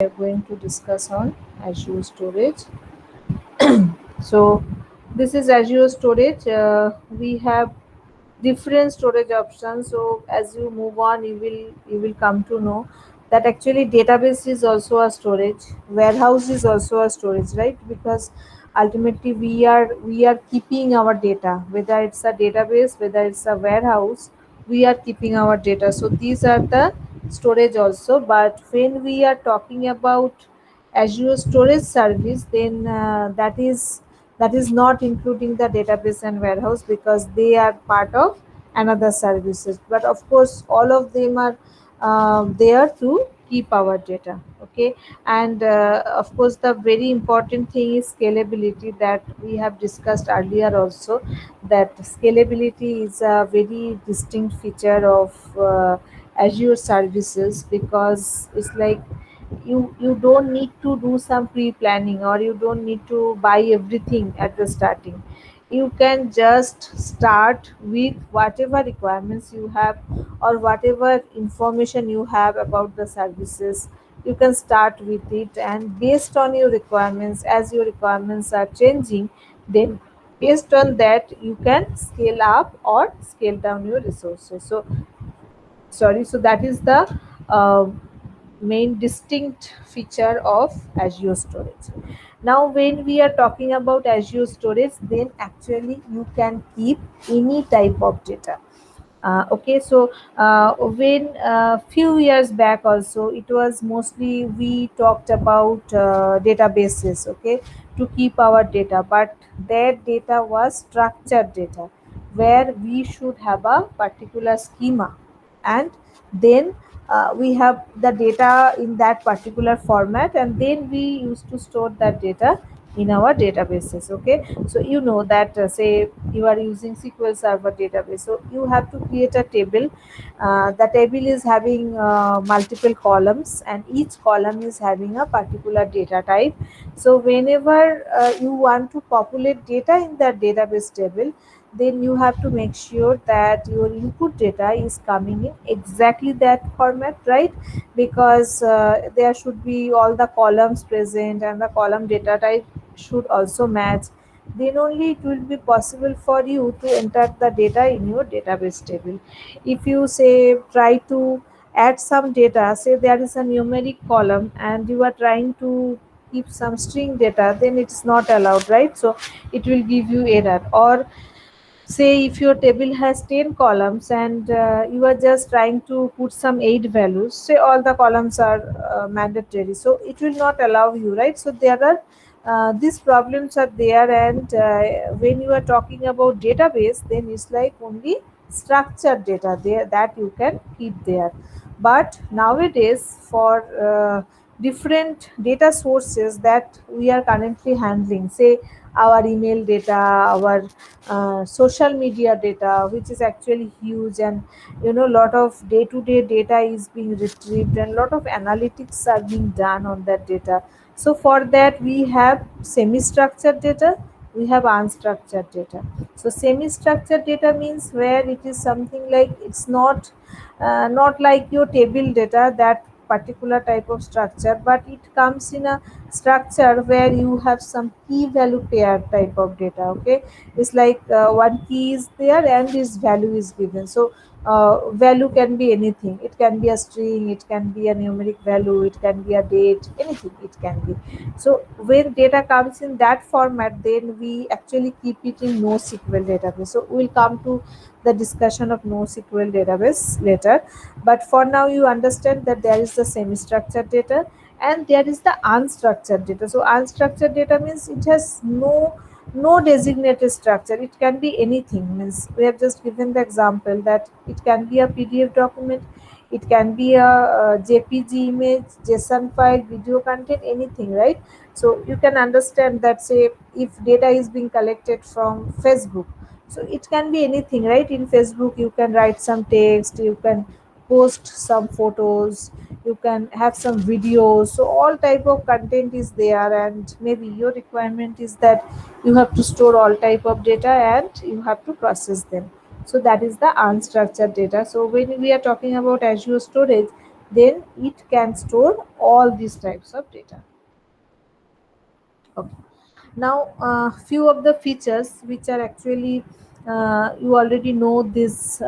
we are going to discuss on Azure storage. So this is Azure storage. We have different storage options. So as you move on, you will come to know that actually database is also a storage, warehouse is also a storage, right? Because ultimately we are keeping our data, whether it's a database, whether it's a warehouse, we are keeping our data. So these are the storage also. But when we are talking about Azure storage service, then that is not including the database and warehouse because they are part of another services. But of course, all of them are there to keep our data. Okay, and of course, the very important thing is scalability that we have discussed earlier also. That scalability is a very distinct feature of Azure services because it's like you don't need to do some pre-planning, or you don't need to buy everything at the starting. You can just start with whatever requirements you have, or whatever information you have about the services. You can start with it, and based on your requirements, as your requirements are changing, then based on that you can scale up or scale down your resources. So that is the uh, main distinct feature of Azure storage. Now when we are talking about Azure storage, then actually you can keep any type of data. Okay, so when few years back also, it was mostly we talked about databases, okay, to keep our data. But that data was structured data, where we should have a particular schema, and then we have the data in that particular format, and then we used to store that data in our databases. Okay, so you know that say you are using SQL Server database, so you have to create a table. The table is having multiple columns, and each column is having a particular data type. So whenever you want to populate data in that database table, then you have to make sure that your input data is coming in exactly that format, right? Because there should be all the columns present, and the column data type should also match. Then only it will be possible for you to enter the data in your database table. If you say try to add some data, say there is a numeric column and you are trying to keep some string data, then it's not allowed, right? So it will give you error. Or say if your table has 10 columns, and you are just trying to put some 8 values, say all the columns are mandatory, so it will not allow you, right? So there are these problems are there. And when you are talking about database, then it's like only structured data there that you can keep there. But nowadays, for different data sources that we are currently handling, say our email data, our social media data, which is actually huge, and lot of day to day data is being retrieved, and lot of analytics are being done on that data. So for that we have semi structured data, we have unstructured data. So semi structured data means where it is something like it's not like your table data, that particular type of structure, but it comes in a structure where you have some key value pair type of data. Okay, it's like one key is there and this value is given. So value can be anything, it can be a string, it can be a numeric value, it can be a date, anything it can be. So when data comes in that format, then we actually keep it in NoSQL database. So we'll come to the discussion of NoSQL database later. But for now, you understand that there is the semi-structured data and there is the unstructured data. So unstructured data means it has no designated structure. It can be anything. Means we have just given the example that it can be a PDF document, it can be a, JPG image, JSON file, video content, anything, right? So you can understand that say if data is being collected from Facebook, so it can be anything, right? In Facebook you can write some text, you can post some photos, you can have some videos. So all type of content is there, and maybe your requirement is that you have to store all type of data and you have to process them. So that is the unstructured data. So when we are talking about Azure storage, then it can store all these types of data. Okay. Now, few of the features which are actually, you already know these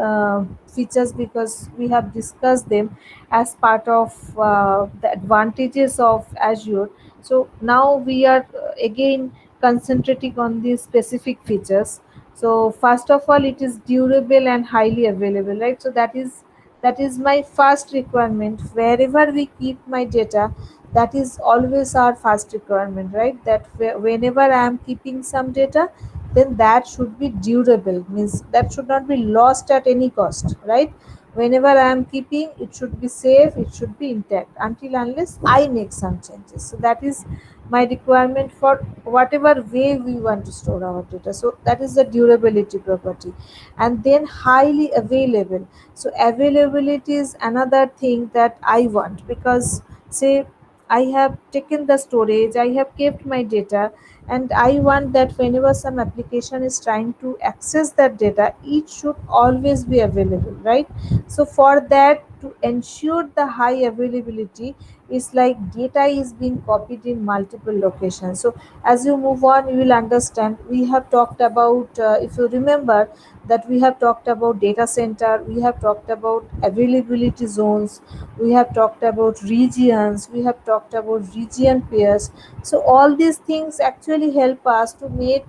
features because we have discussed them as part of the advantages of Azure. So now we are again concentrating on these specific features. So first of all, it is durable and highly available, right? So that is my first requirement. Wherever we keep my data, that is always our first requirement, right? That whenever I am keeping some data, then that should be durable, means that should not be lost at any cost, right? Whenever I am keeping, it should be safe, it should be intact until unless I make some changes. So that is my requirement for whatever way we want to store our data. So that is the durability property. And then highly available. So availability is another thing that I want, because say I have taken the storage, I have kept my data, and I want that whenever some application is trying to access that data, it should always be available, right? So for that, to ensure the high availability, is like data is being copied in multiple locations. So as you move on, you will understand. We have talked about, if you remember, that we have talked about data center, we have talked about availability zones, we have talked about regions, we have talked about region pairs. So all these things actually help us to make,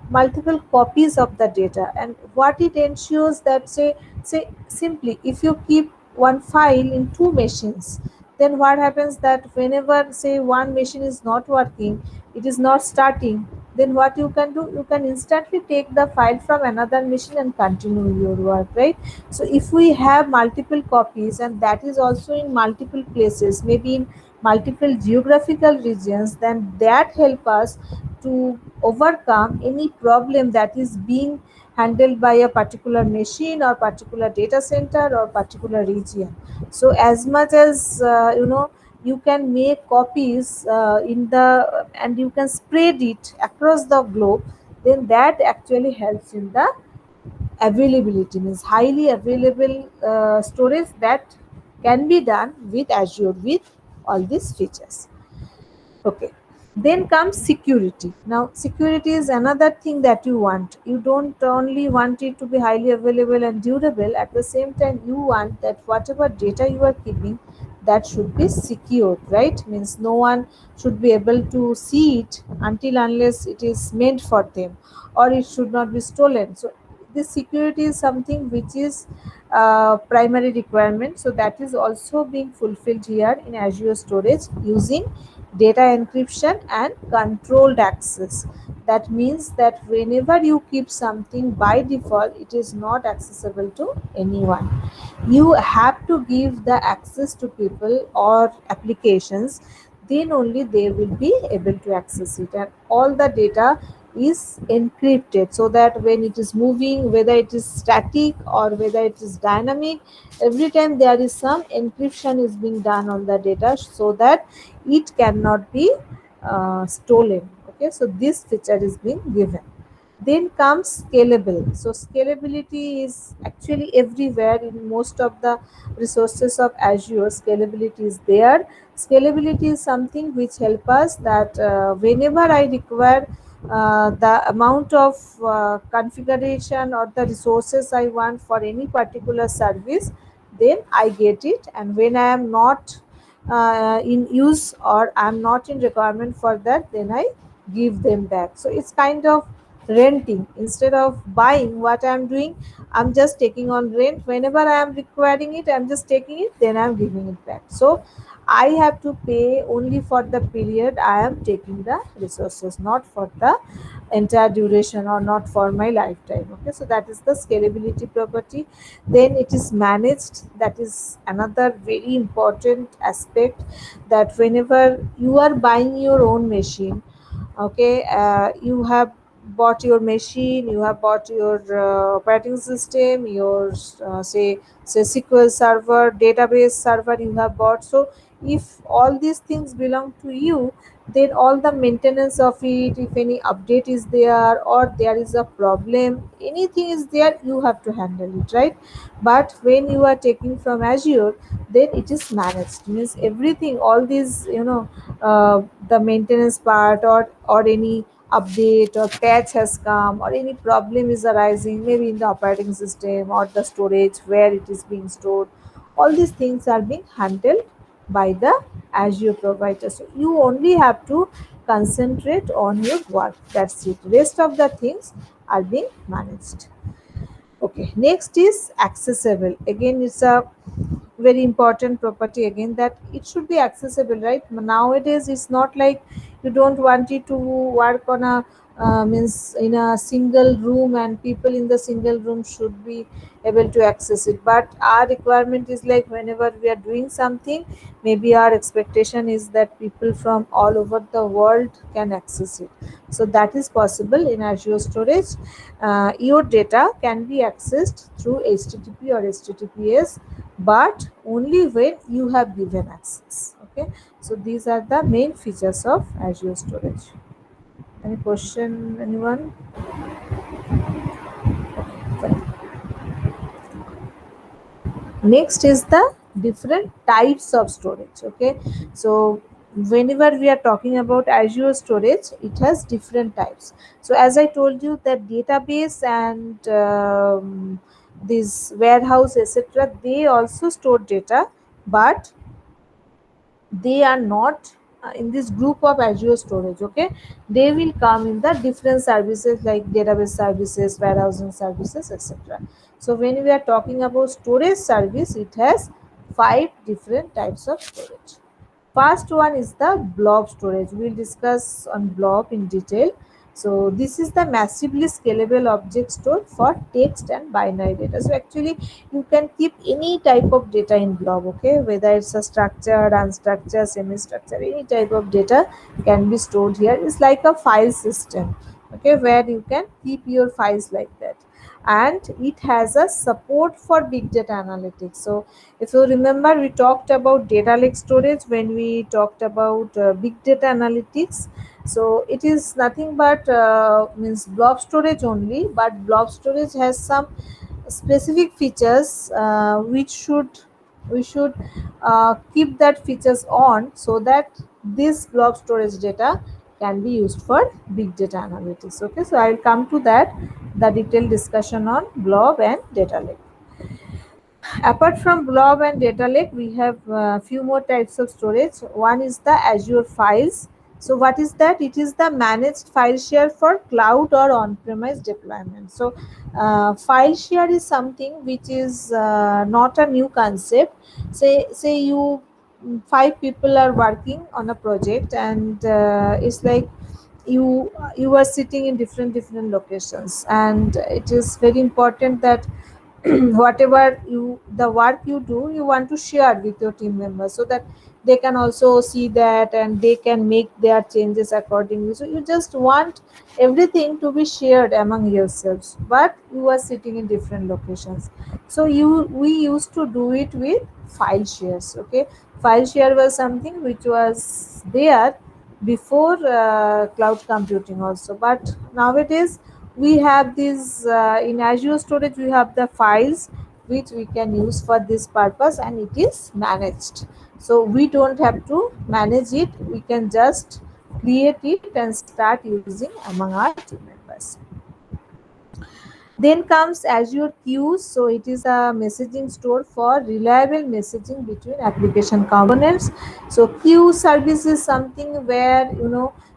multiple copies of the data. And what it ensures, that say simply, if you keep one file in two machines, then what happens, that whenever say one machine is not working, it is not starting, then what you can do, you can instantly take the file from another machine and continue your work, right? So if we have multiple copies, and that is also in multiple places, maybe in multiple geographical regions, then that help us to overcome any problem that is being handled by a particular machine or particular data center or particular region. So as much as you can make copies in the and you can spread it across the globe, then that actually helps in the availability, means highly available storage that can be done with Azure with all these features. Okay. Then comes security. Now, security is another thing that you want. You don't only want it to be highly available and durable, at the same time, you want that whatever data you are keeping, that should be secured, right? Means no one should be able to see it until unless it is meant for them, or it should not be stolen. So, this security is something which is primary requirement. So, that is also being fulfilled here in Azure Storage using data encryption and controlled access. That means that whenever you keep something, by default it is not accessible to anyone. You have to give the access to people or applications, then only they will be able to access it. And all the data is encrypted, so that when it is moving, whether it is static or whether it is dynamic, every time there is some encryption is being done on the data, so that it cannot be stolen. Okay, so this feature is being given. Then comes scalable. So scalability is actually everywhere in most of the resources of Azure. Scalability is there. Scalability is something which help us that whenever I require the amount of configuration or the resources I want for any particular service, then I get it. And when I am not in use or I am not in requirement for that, then I give them back. So it's kind of renting. Instead of buying, what I'm doing, I'm just taking on rent. Whenever I am requiring it, I'm just taking it, then I'm giving it back. So I have to pay only for the period I am taking the resources, not for the entire duration or not for my lifetime. Okay, so that is the scalability property. Then it is managed. That is another very important aspect, that whenever you are buying your own machine, okay, you have bought your machine, you have bought your operating system, your say SQL server, database server you have bought. So if all these things belong to you, then all the maintenance of it, if any update is there or there is a problem, anything is there, you have to handle it, right? But when you are taking from Azure, then it is managed, means everything, all these, the maintenance part, or any update or patch has come, or any problem is arising, maybe in the operating system or the storage where it is being stored, all these things are being handled by the Azure provider. So you only have to concentrate on your work, that's it, rest of the things are being managed. Okay, next is accessible. Again, it's a very important property again, that it should be accessible, right? Nowadays it's not like you don't want it to work on a means in a single room, and people in the single room should be able to access it, but our requirement is like whenever we are doing something, maybe our expectation is that people from all over the world can access it. So that is possible in Azure storage. Your data can be accessed through HTTP or HTTPS, but only when you have given access. Okay, so these are the main features of Azure storage. Any question, anyone? Fine. Next is the different types of storage. Okay, so whenever we are talking about Azure storage, it has different types. So as I told you, that database and this warehouse, etc., they also store data, but they are not in this group of Azure storage. Okay, they will come in the different services like database services, warehousing services, etc. So when we are talking about storage service, it has 5 different types of storage. First one is the blob storage. We'll discuss on blob in detail. So this is the massively scalable object store for text and binary data. So actually you can keep any type of data in blob, okay? Whether it's a structured, unstructured, semi-structured, any type of data can be stored here. It's like a file system, okay, where you can keep your files like that. And it has a support for big data analytics. So if you remember, we talked about data lake storage when we talked about big data analytics. So it is nothing but means blob storage only, but blob storage has some specific features which should we should keep that features on, so that this blob storage data can be used for big data analytics. Okay, so I will come to that, the detailed discussion on blob and data lake. Apart from blob and data lake, we have a few more types of storage. One is the Azure files. So what is that? It is the managed file share for cloud or on-premise deployment. So file share is something which is not a new concept. Say you 5 people are working on a project, and it's like you are sitting in different locations, and it is very important that whatever the work you do, you want to share with your team members, so that they can also see that and they can make their changes accordingly. So you just want everything to be shared among yourselves, but you are sitting in different locations. So you we used to do it with file shares. Okay, file share was something which was there before cloud computing also, but nowadays we have these in Azure storage, we have the files which we can use for this purpose, and it is managed. So we don't have to manage it, we can just create it and start using among our team members. Then comes Azure Queues. So it is a messaging store for reliable messaging between application components. So queue service is something where,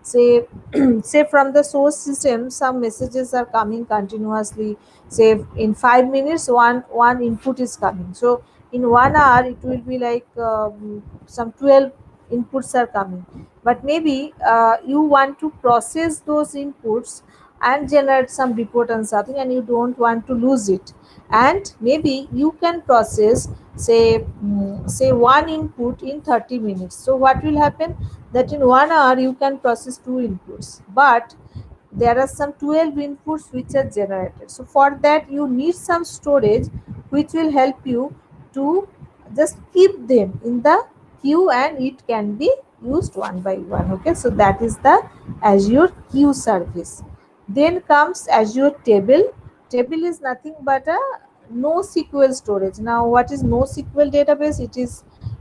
say say from the source system, some messages are coming continuously. Say in 5 minutes, one input is coming. So in 1 hour, it will be like some 12 inputs are coming. But maybe you want to process those inputs and generate some report on something, and you don't want to lose it, and maybe you can process, say one input in 30 minutes. So what will happen, that in 1 hour you can process two inputs, but there are some 12 inputs which are generated. So for that you need some storage which will help you to just keep them in the queue and it can be used one by one. Okay, so that is the Azure queue service. Then comes Azure table. Table is nothing but a NoSQL storage. Now what is NoSQL database?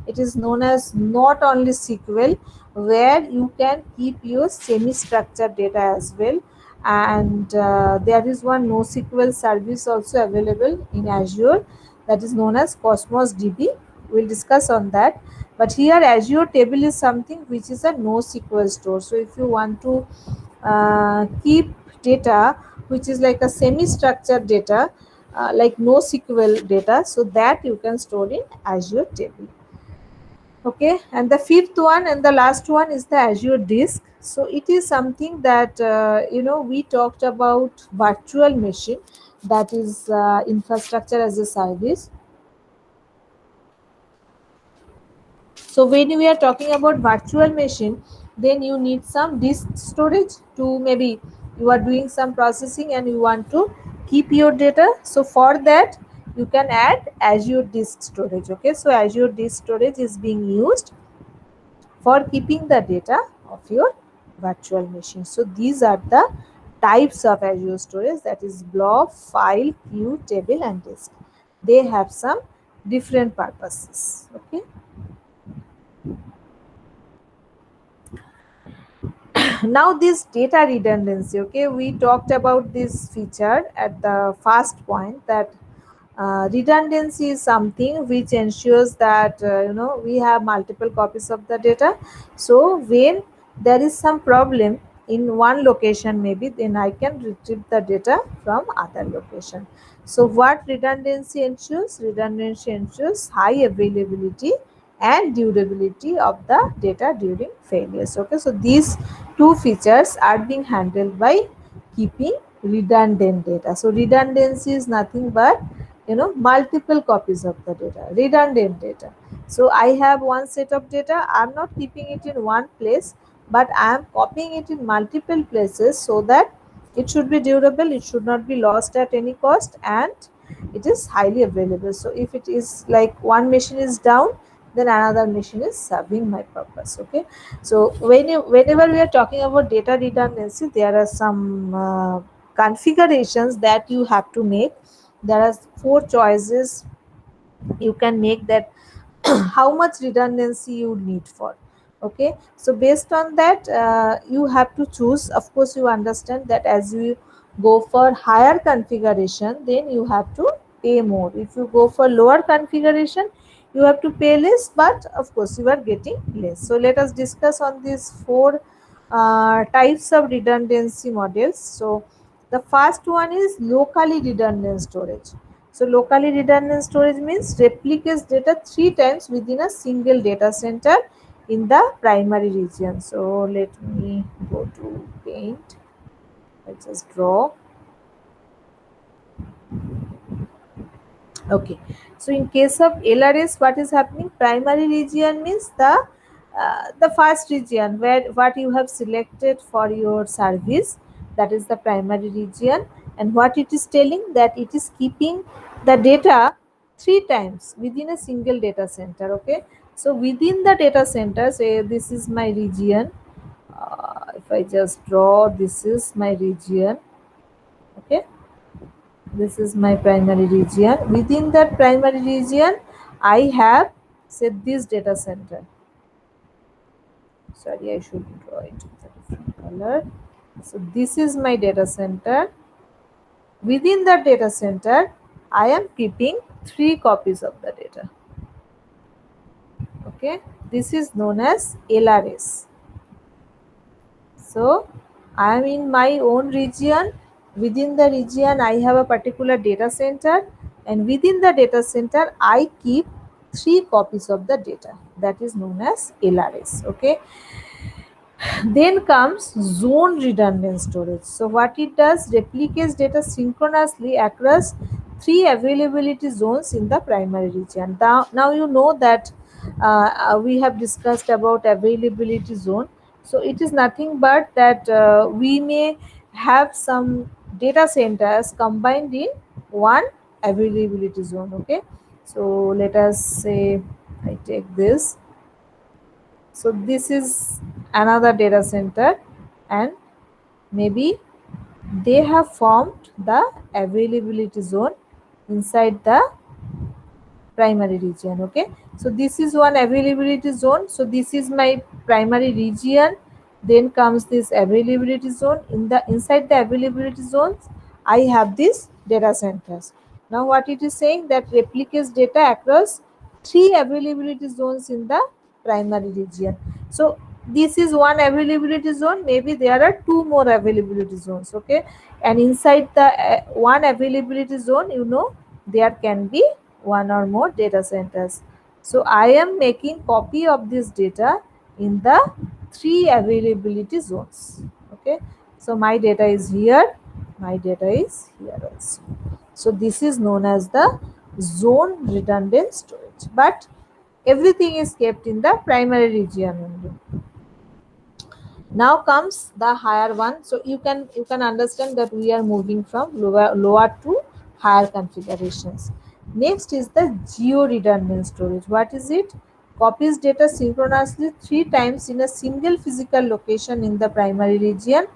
It is known as not only SQL, where you can keep your semi structured data as well. And there is one NoSQL service also available in Azure, that is known as Cosmos DB. We'll discuss on that. But here Azure table is something which is a NoSQL store. So if you want to keep data which is like a semi-structured data, like NoSQL data, so that you can store in Azure table. Okay, and the fifth one and the last one is the Azure disk. So it is something that we talked about virtual machine, that is infrastructure as a service. So when we are talking about virtual machine, then you need some disk storage to, maybe you are doing some processing and you want to keep your data. So for that you can add Azure disk storage. Okay, so Azure disk storage is being used for keeping the data of your virtual machine. So these are the types of Azure storage, that is blob, file, queue, table and disk. They have some different purposes. Okay. Now this data redundancy, okay, we talked about this feature at the first point, that redundancy is something which ensures that we have multiple copies of the data. So when there is some problem in one location, maybe then I can retrieve the data from other location. So what redundancy ensures? Redundancy ensures high availability and durability of the data during failures. Okay, so these two features are being handled by keeping redundant data. So redundancy is nothing but multiple copies of the data, redundant data. So I have one set of data, I'm not keeping it in one place, but I am copying it in multiple places, so that it should be durable, it should not be lost at any cost, and it is highly available. So if it is like one machine is down, then another machine is serving my purpose. Okay, so whenever we are talking about data redundancy, there are some configurations that you have to make. There are four choices you can make, that how much redundancy you need for. Okay, so based on that you have to choose. Of course, you understand that as you go for higher configuration, then you have to pay more. If you go for lower configuration, you have to pay less, but of course you are getting less. So let us discuss on these four types of redundancy models. So the first one is locally redundant storage. So locally redundant storage means replicates data 3 times within a single data center in the primary region. So let me go to Paint. Let's just draw. Okay, so in case of LRS, what is happening? Primary region means the first region where what you have selected for your service, that is the primary region. And what it is telling, that it is keeping the data 3 times within a single data center. Okay, so within the data center, say this is my region. If I just draw, this is my region. Okay, this is my primary region. Within that primary region I have set this data center. Sorry, I should draw it with a different color. So this is my data center. Within that data center I am keeping 3 copies of the data. Okay, this is known as LRS. So I am in my own region. Within the region I have a particular data center, and within the data center I keep 3 copies of the data, that is known as LRS. Okay, then comes zone redundant storage. So what it does, replicates data synchronously across 3 availability zones in the primary region. Now you know that we have discussed about availability zone. So it is nothing but that we may have some data centers combined in one availability zone. Okay, so let us say I take this. So this is another data center, and maybe they have formed the availability zone inside the primary region. Okay, so this is one availability zone. So this is my primary region, then comes this availability zone. In the inside the availability zones, I have these data centers. Now what it is saying, that replicates data across three availability zones in the primary region. So this is one availability zone, maybe there are two more availability zones. Okay, and inside the one availability zone, there can be one or more data centers. So I am making copy of this data in the three availability zones. Okay, so my data is here, my data is here also. So this is known as the zone redundant storage, but everything is kept in the primary region only. Now comes the higher one. So you can understand that we are moving from lower to higher configurations. Next is the geo redundant storage. What is it? Copies data synchronously three times in a single physical location in the primary region,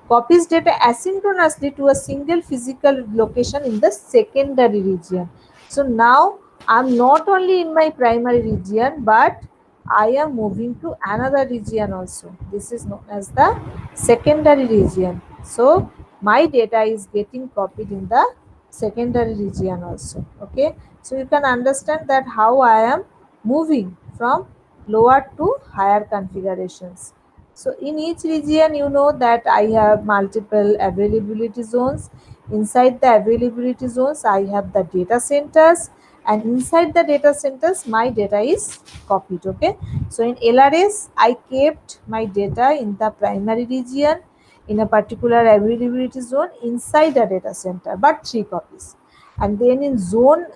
copies data asynchronously to a single physical location in the secondary region. So now I'm not only in my primary region, but I am moving to another region also. This is known as the secondary region. So my data is getting copied in the secondary region also. Okay. So you can understand that how I am moving from lower to higher configurations. So in each region, you know that I have multiple availability zones. Inside the availability zones, I have the data centers, and inside the data centers, my data is copied. Okay, so in LRS, I kept my data in the primary region in a particular availability zone inside the data center, but three copies. And then in zone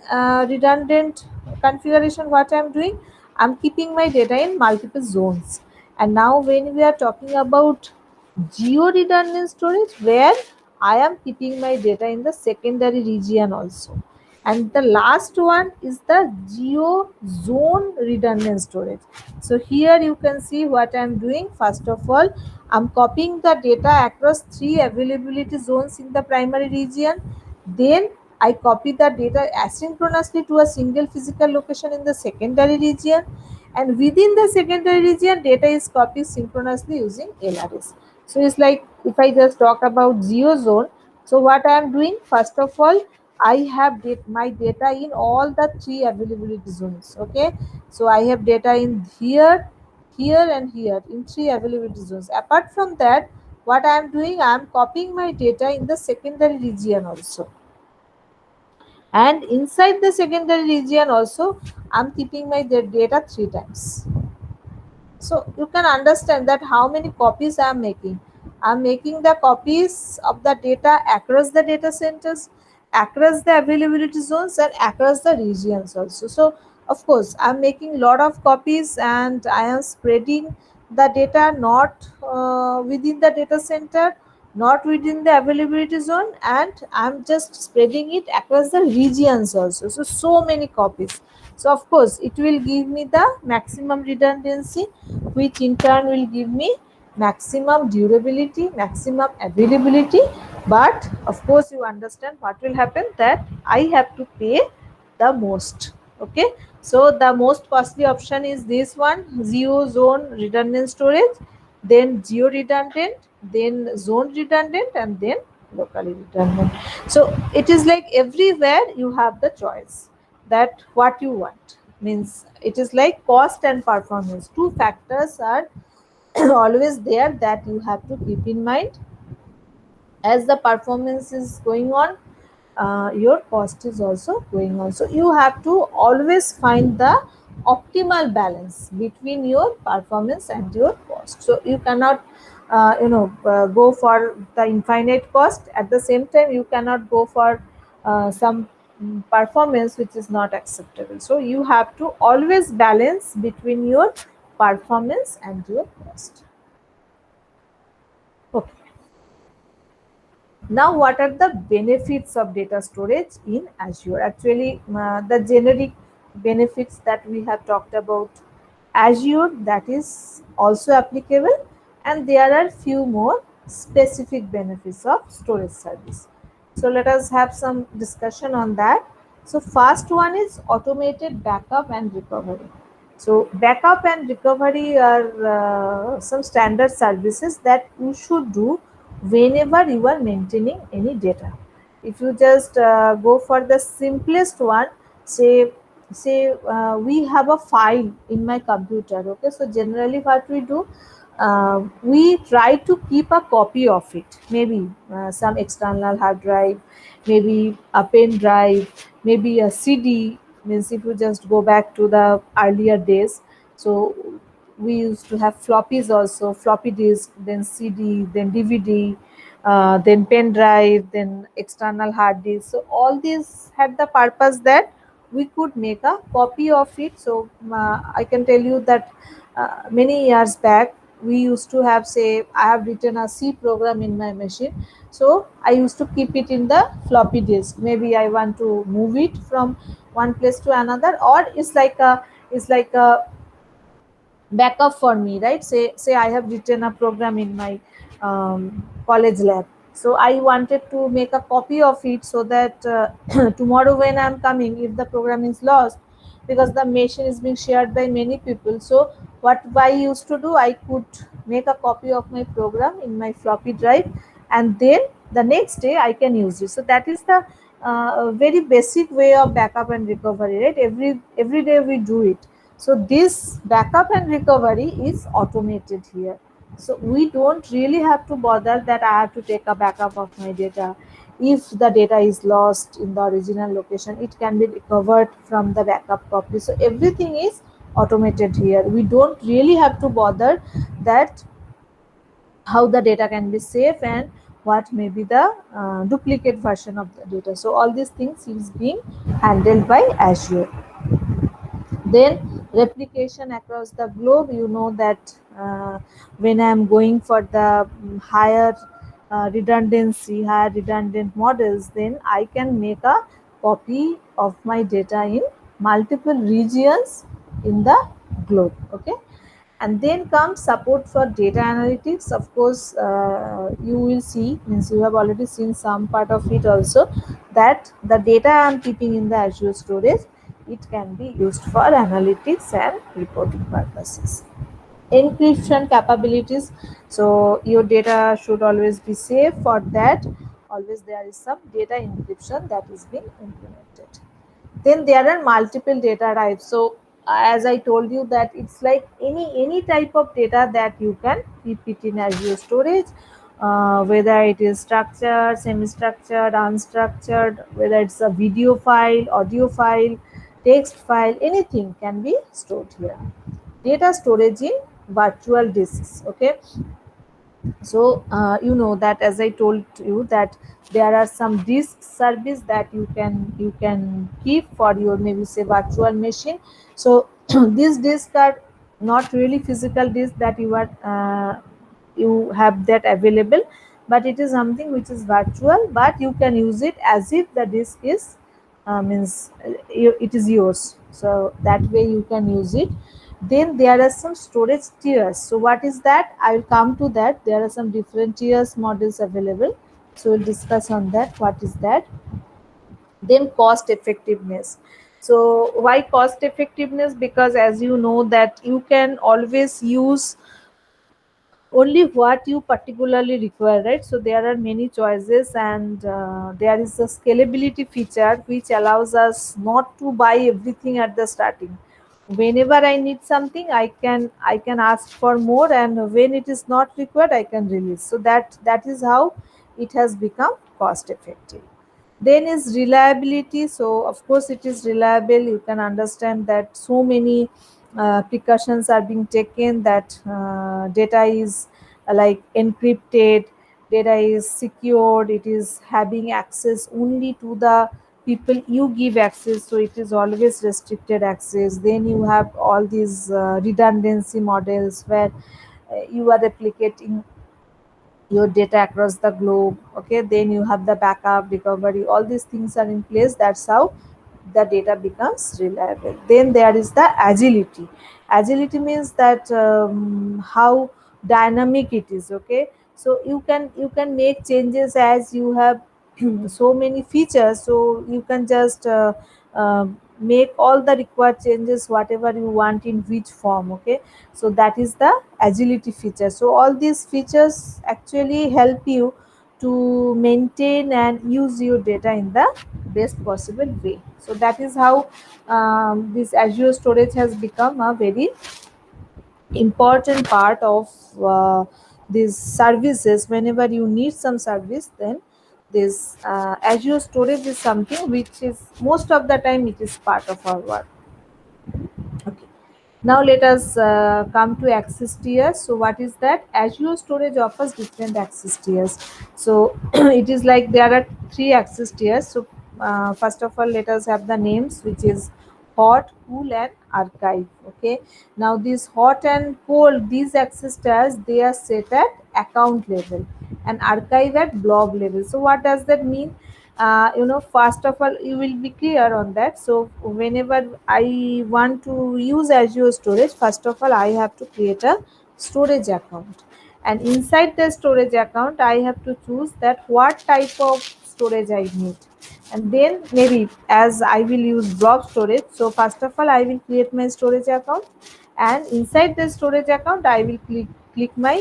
redundant configuration, what I am doing, I am keeping my data in multiple zones. And now when we are talking about geo redundant storage, where I am keeping my data in the secondary region also. And the last one is the geo zone redundant storage. So here you can see what I am doing. First of all, I am copying the data across three availability zones in the primary region. Then I copy the data asynchronously to a single physical location in the secondary region, and within the secondary region, data is copied synchronously using LRS. So it's like, if I just talk about geo zone, so what I am doing, first of all, I have my data in all the three availability zones. Okay, so I have data in here, here, and here in three availability zones. Apart from that, what I am doing, I am copying my data in the secondary region also, and inside the secondary region also, I'm keeping my data three times. So you can understand that how many copies I am making. I am making the copies of the data across the data centers, across the availability zones, and across the regions also. So of course I am making lot of copies, and I am spreading the data not within the data center, not within the availability zone, and I am just spreading it across the regions also. So many copies. So of course it will give me the maximum redundancy, which in turn will give me maximum durability, maximum availability. But of course you understand what will happen, that I have to pay the most. Okay, so the most costly option is this one, geo zone redundant storage, then geo redundant, then zone redundant, and then locally redundant. So it is like everywhere you have the choice that what you want. Means it is like cost and performance, two factors are always there that you have to keep in mind. As the performance is going on, your cost is also going on. So you have to always find the optimal balance between your performance and your cost. So you cannot go for the infinite cost. At the same time, you cannot go for some performance which is not acceptable. So you have to always balance between your performance and your cost. Okay. Now, what are the benefits of data storage in Azure? Actually, the generic benefits that we have talked about Azure, that is also applicable, and there are few more specific benefits of storage service. So let us have some discussion on that. So first one is automated backup and recovery. So backup and recovery are some standard services that you should do whenever you are maintaining any data. If you just go for the simplest one, say we have a file in my computer. Okay, so generally what we do, we try to keep a copy of it, maybe some external hard drive, maybe a pen drive, maybe a CD. Means if you just go back to the earlier days, so we used to have floppies also, floppy disk, then CD, then DVD, then pen drive, then external hard disk. So all these had the purpose that we could make a copy of it. So I can tell you that many years back we used to have, say I have written a C program in my machine, so I used to keep it in the floppy disk. Maybe I want to move it from one place to another, or it's like a backup for me, right? Say I have written a program in my college lab, so I wanted to make a copy of it, so that tomorrow when I'm coming, if the program is lost, because the machine is being shared by many people, so what I used to do, I could make a copy of my program in my floppy drive, and then the next day I can use it. So that is the very basic way of backup and recovery, right? Every day we do it. So this backup and recovery is automated here. So we don't really have to bother that I have to take a backup of my data. If the data is lost in the original location, it can be recovered from the backup copy. So everything is automated here. We don't really have to bother that how the data can be safe and what may be the duplicate version of the data. So all these things is being handled by Azure. Then replication across the globe, you know that when I'm going for the higher redundancy, higher redundant models, then I can make a copy of my data in multiple regions in the globe. Okay, and then comes support for data analytics. Of course, you will see, means you have already seen some part of it also, that the data I'm keeping in the Azure storage, it can be used for analytics and reporting purposes. Encryption capabilities, so your data should always be safe. For that, always there is some data encryption that is being implemented. Then there are multiple data types. So as I told you, that it's like any type of data that you can keep it in Azure storage, whether it is structured, semi-structured, unstructured, whether it's a video file, audio file, text file, anything can be stored here. Data storage in virtual disks. Okay, so you know that, as I told you, that there are some disk service that you can keep for your, maybe say, virtual machine. So these disks are not really physical disks that you have that available, but it is something which is virtual, but you can use it as if the disk is means it is yours, so that way you can use it. Then there are some storage tiers. So what is that? I will come to that. There are some different tiers models available, so we'll discuss on that, what is that. Then cost effectiveness. So why cost effectiveness? Because as you know that you can always use only what you particularly require, right? So there are many choices, and there is a scalability feature which allows us not to buy everything at the starting. Whenever I need something, I can ask for more, and when it is not required, I can release. So that is how it has become cost effective. Then is reliability. So of course it is reliable. You can understand that so many precautions are being taken, that data is like encrypted, data is secured, it is having access only to the people you give access, so it is always restricted access. Then you have all these redundancy models where you are replicating your data across the globe. Okay, then you have the backup, recovery, all these things are in place. That's how the data becomes reliable. Then there is the agility. Agility means that how dynamic it is. Okay, so you can make changes as you have so many features, so you can just uh, make all the required changes whatever you want in which form. Okay, so that is the agility feature. So all these features actually help you to maintain and use your data in the best possible way. So that is how this Azure storage has become a very important part of these services. Whenever you need some service, then this Azure storage is something which is most of the time it is part of our work. Okay. Now let us come to access tiers. So what is that? Azure storage offers different access tiers. So it is like there are three access tiers. So first of all, let us have the names, which is hot, cool, and archive. Okay. Now these hot and cold, these access tiers, they are set at account level and archive at blob level. So what does that mean? First of all, you will be clear on that. So whenever I want to use Azure storage, first of all I have to create a storage account, and inside the storage account I have to choose that what type of storage I need. And then maybe as I will use blob storage, so first of all I will create my storage account, and inside the storage account I will click my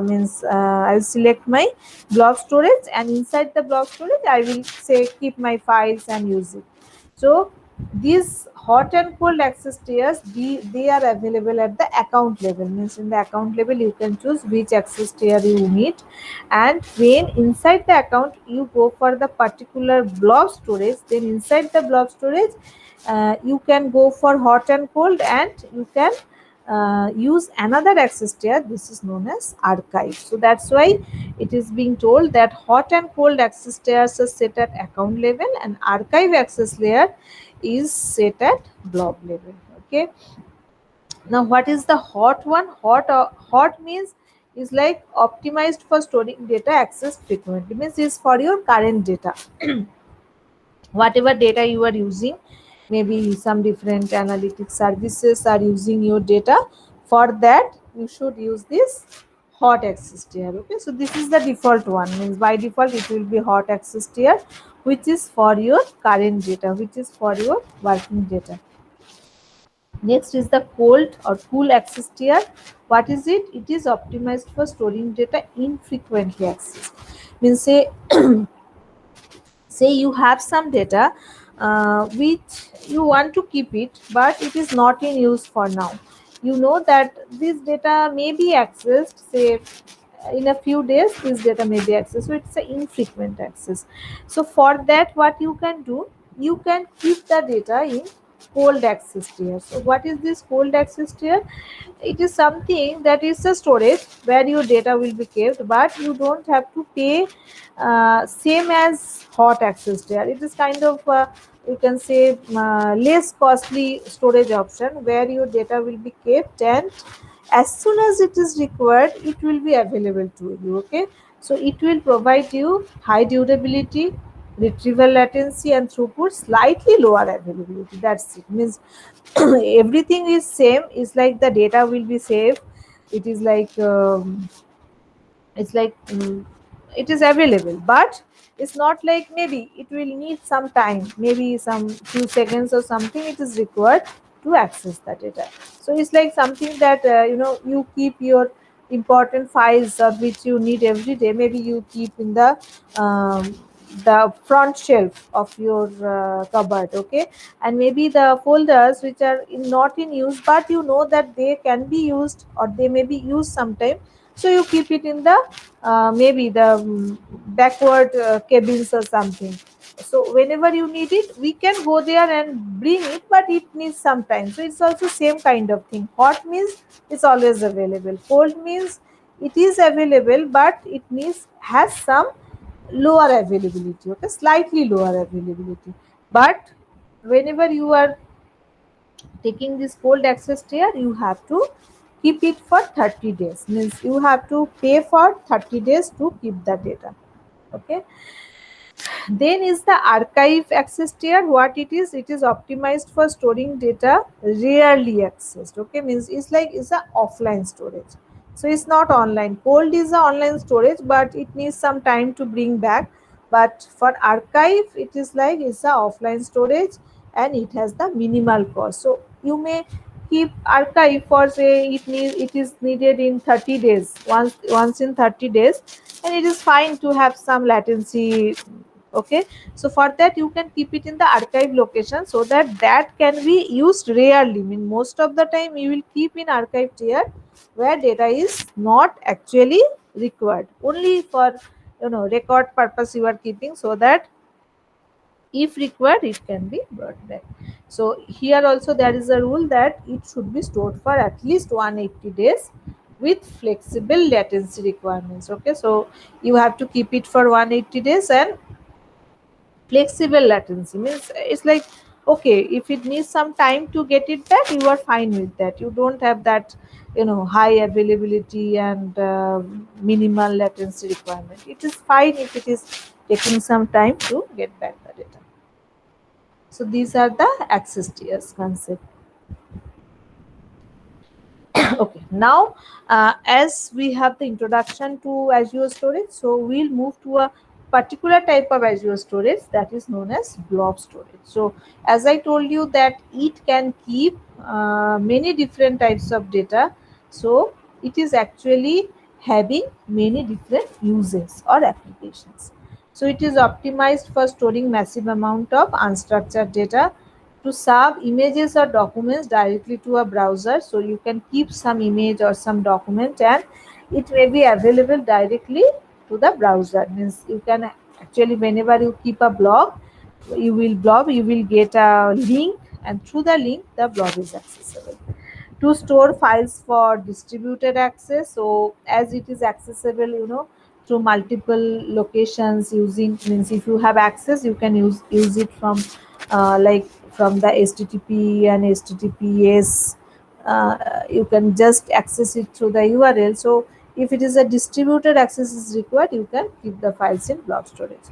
means I will select my blob storage, and inside the blob storage I will say keep my files and use it. So these hot and cold access tiers, they are available at the account level. Means in the account level you can choose which access tier you need, and when inside the account you go for the particular blob storage, then inside the blob storage you can go for hot and cold, and you can use another access tier. This is known as archive. So that's why it is being told that hot and cold access tiers are set at account level, and archive access layer is set at blob level. Okay. Now what is the hot one? Hot means is like optimized for storing data accessed frequently. Means is for your current data. Whatever data you are using, maybe some different analytics services are using your data. For that you should use this hot access tier. Okay, so this is the default one. Means by default it will be hot access tier, which is for your current data, which is for your working data. Next is the cold or cool access tier. What is it? It is optimized for storing data infrequently accessed. Means say you have some data which you want to keep it, but it is not in use for now. You know that this data may be accessed, say in a few days this data may be accessed, so it's an infrequent access. So for that what you can do, you can keep the data in cold access tier. So what is this cold access tier? It is something that is a storage where your data will be kept, but you don't have to pay same as hot access tier. It is kind of you can say less costly storage option where your data will be kept, and as soon as it is required it will be available to you. Okay, so it will provide you high durability, retrieval latency, and throughput, slightly lower availability. That's it. Means everything is same. It's like the data will be safe. It is like it's like it is available, but it's not like maybe it will need some time, maybe some few seconds or something it is required to access the data. So it's like something that you keep your important files or which you need every day, maybe you keep in um, the front shelf of your cupboard. Okay, and maybe the folders which are not in use, but you know that they can be used or they may be used sometime, so you keep it in the maybe the backward cabins or something. So whenever you need it we can go there and bring it, but it needs some time. So it's also same kind of thing. Hot means it's always available, cold means it is available but it needs has some lower availability. Okay, slightly lower availability. But whenever you are taking this cold access tier, you have to keep it for 30 days. Means you have to pay for 30 days to keep the data. Okay, Then is the archive access tier. What it is? It is optimized for storing data rarely accessed. Okay, means it's a offline storage. So it's not online. Cold is a online storage, but it needs some time to bring back. But for archive, it is like it's a offline storage and it has the minimal cost. So you may keep archive for say it is needed in 30 days, once in 30 days, and it is fine to have some latency. Okay, so for that you can keep it in the archive location so that that can be used rarely. Mean most of the time you will keep in archive tier where data is not actually required, only for record purpose you are keeping, so that if required it can be brought back. So here also there is a rule that it should be stored for at least 180 days with flexible latency requirements. Okay, so you have to keep it for 180 days, and flexible latency means it's like, okay, if it needs some time to get it back, you are fine with that. You don't have that high availability and minimal latency requirement. It is fine if it is taking some time to get back the data. So these are the access tiers concept. Okay, now as we have the introduction to Azure storage, so we'll move to a particular type of Azure storage that is known as blob storage. So as I told you that it can keep many different types of data, so it is actually having many different uses or applications. So it is optimized for storing massive amount of unstructured data, to serve images or documents directly to a browser. So you can keep some image or some document and it may be available directly to the browser. Means you can actually, whenever you keep a blog, you will get a link, and through the link the blog is accessible. To store files for distributed access, so as it is accessible through multiple locations, using means if you have access you can use it from like from the http and https. You can just access it through the url. So if it is a distributed access is required, you can keep the files in blob storage.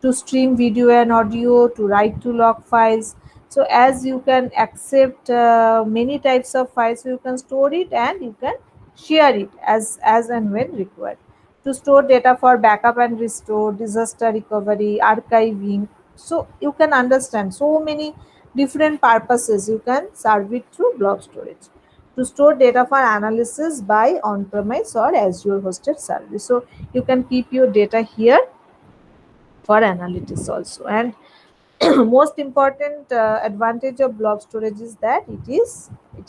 To stream video and audio, to write to log files. So as you can accept many types of files, you can store it and you can share it as and when required. To store data for backup and restore, disaster recovery, archiving. So you can understand so many different purposes you can serve it through blob storage. To store data for analysis by on-premise or Azure hosted service. So you can keep your data here for analytics also. And most important advantage of blob storage is that it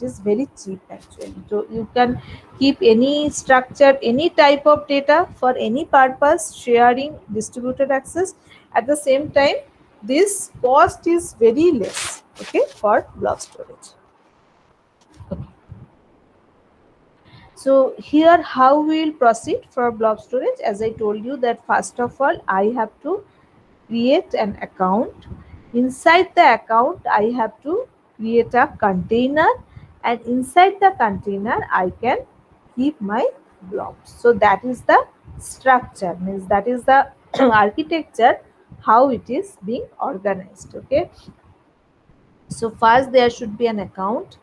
is very cheap actually. So you can keep any structure, any type of data for any purpose, sharing, distributed access. At the same time, this cost is very less, okay, for blob storage. Okay. So here how we will proceed for blob storage. As I told you that first of all I have to create an account. Inside the account I have to create a container, and inside the container I can keep my blobs. So that is the structure, means that is the architecture, how it is being organized. Okay, so first there should be an account.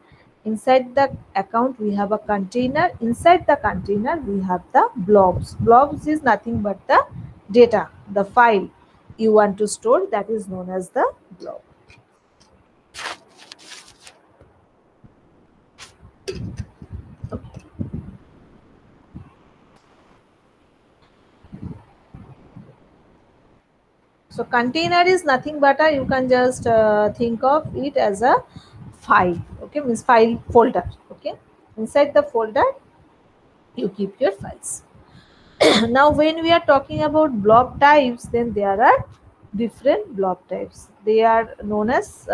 Inside the account we have a container. Inside the container we have the blobs. Blobs is nothing but the data, the file you want to store, that is known as the blob. So container is nothing but a, you can just think of it as a file. Okay, means file folder. Okay, inside the folder you keep your files. Now when we are talking about blob types, then there are different blob types. They are known as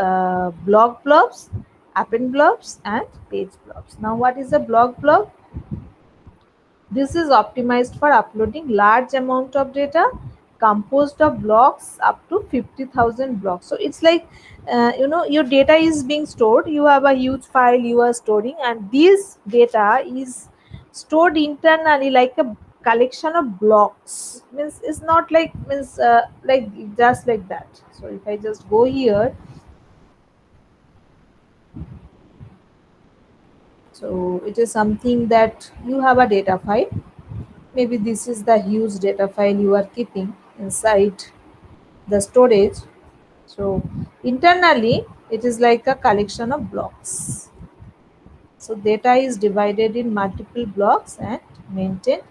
block blobs, append blobs and page blobs. Now what is a block blob? This is optimized for uploading large amount of data composed of blocks up to 50,000 blocks. So it's like your data is being stored. You have a huge file you are storing, and this data is stored internally like a collection of blocks. Means it's not like means like just like that. So if I just go here, so it is something that you have a data file. Maybe this is the huge data file you are keeping inside the storage. So internally, it is like a collection of blocks. So data is divided in multiple blocks and maintained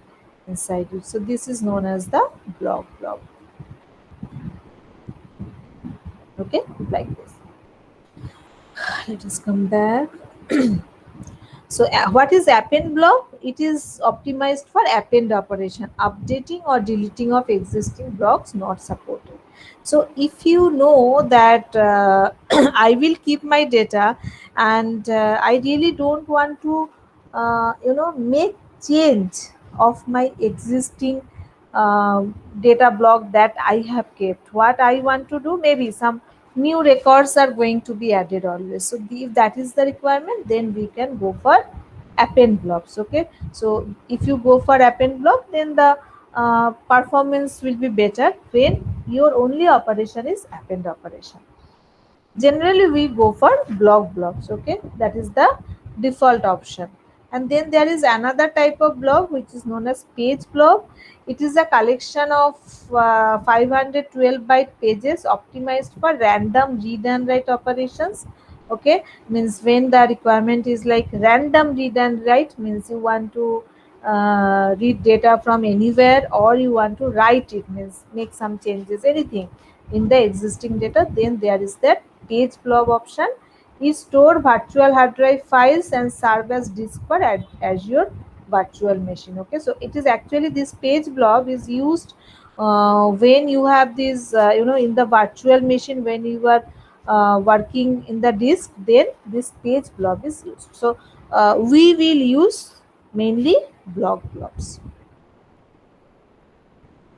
inside it. So this is known as the blob. Okay, like this. Let us come back. So what is append block? It is optimized for append operation, updating or deleting of existing blocks not supported. So if you know that I will keep my data and I really don't want to, make change of my existing data block that I have kept. What I want to do, maybe some new records are going to be added always. So if that is the requirement, then we can go for append blocks. Okay, so if you go for append block, then the performance will be better when your only operation is append operation. Generally we go for blocks. Okay, that is the default option. And then there is another type of block which is known as page block. It is a collection of 512 byte pages optimized for random read and write operations. Okay, means when the requirement is like random read and write, means you want to read data from anywhere, or you want to write it, means make some changes, anything in the existing data, then there is that page blob option. Is store virtual hard drive files and serve as disk for Azure virtual machine. Okay, so it is actually this page blob is used when you have this in the virtual machine, when you are working in the disk, then this page blob is used. So we will use mainly blobs,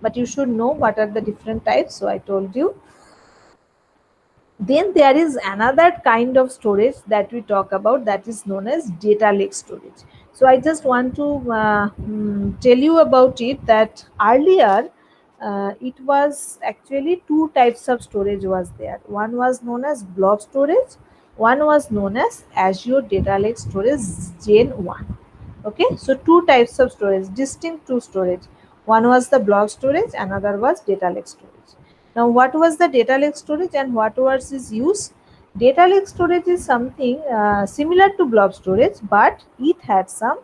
but you should know what are the different types. So I told you. Then there is another kind of storage that we talk about, that is known as data lake storage. So I just want to tell you about it, that earlier it was actually two types of storage was there. One was known as blob storage, one was known as Azure Data Lake Storage Gen 1. Okay, so two types of storage, distinct two storage. One was the blob storage, another was data lake storage. Now what was the data lake storage and what was its use? Data lake storage is something similar to blob storage, but it had some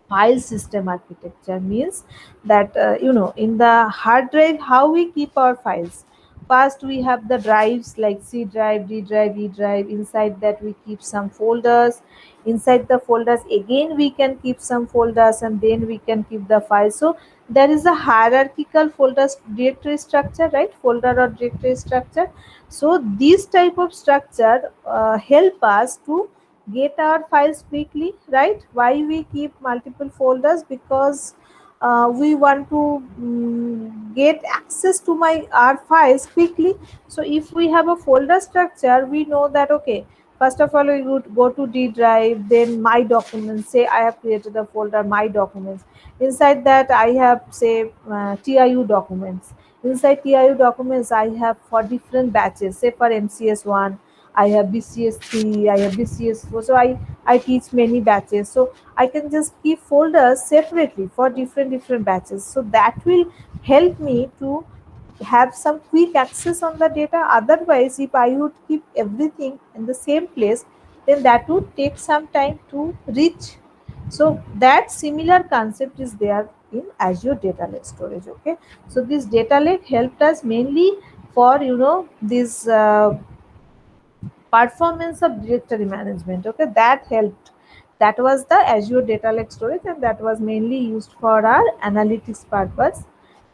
file system architecture. Means that in the hard drive, how we keep our files. First we have the drives like C drive, D drive, E drive. Inside that we keep some folders. Inside the folders again we can keep some folders, and then we can keep the files. So there is a hierarchical folder directory structure, right? Folder or directory structure. So this type of structure help us to get our files quickly, right? Why we keep multiple folders? Because we want to get access to my our files quickly. So if we have a folder structure, we know that okay, first of all we would go to D drive, then my documents. Say I have created a folder my documents. Inside that I have say TIU documents. Inside TIU documents I have for different batches. Say for MCS1 I have BCS3, I have BCS4. So I teach many batches. So I can just keep folders separately for different batches. So that will help me to have some quick access on the data. Otherwise, if I would keep everything in the same place, then that would take some time to reach. So that similar concept is there in Azure Data Lake Storage. Okay, so this data lake helped us mainly for this performance of directory management. Okay, that helped. That was the Azure Data Lake Storage, and that was mainly used for our analytics purpose.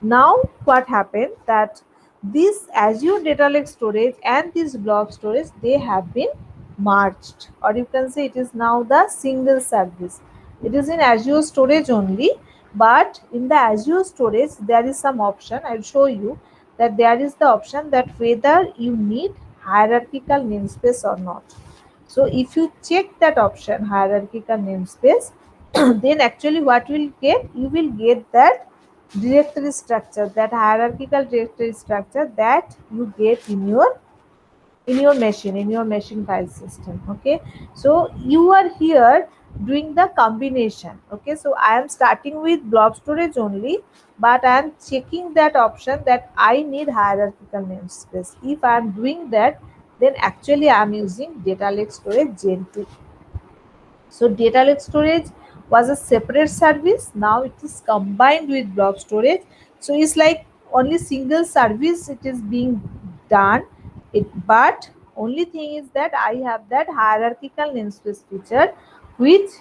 Now what happened, that this Azure Data Lake Storage and this blob storage, they have been merged, or you can say it is now the single service. It is in Azure Storage only, but in the Azure Storage there is some option. I'll show you that there is the option that whether you need hierarchical namespace or not. So if you check that option, hierarchical namespace, then actually what will get, you will get that directory structure, that hierarchical directory structure that you get in your machine, in your machine file system. Okay, so you are here doing the combination. Okay, so I am starting with blob storage only, but I am checking that option that I need hierarchical namespace. If I am doing that, then actually I am using data lake storage gen 2. So data lake storage was a separate service. Now it is combined with blob storage. So it's like only single service it is being done. But only thing is that I have that hierarchical namespace feature, which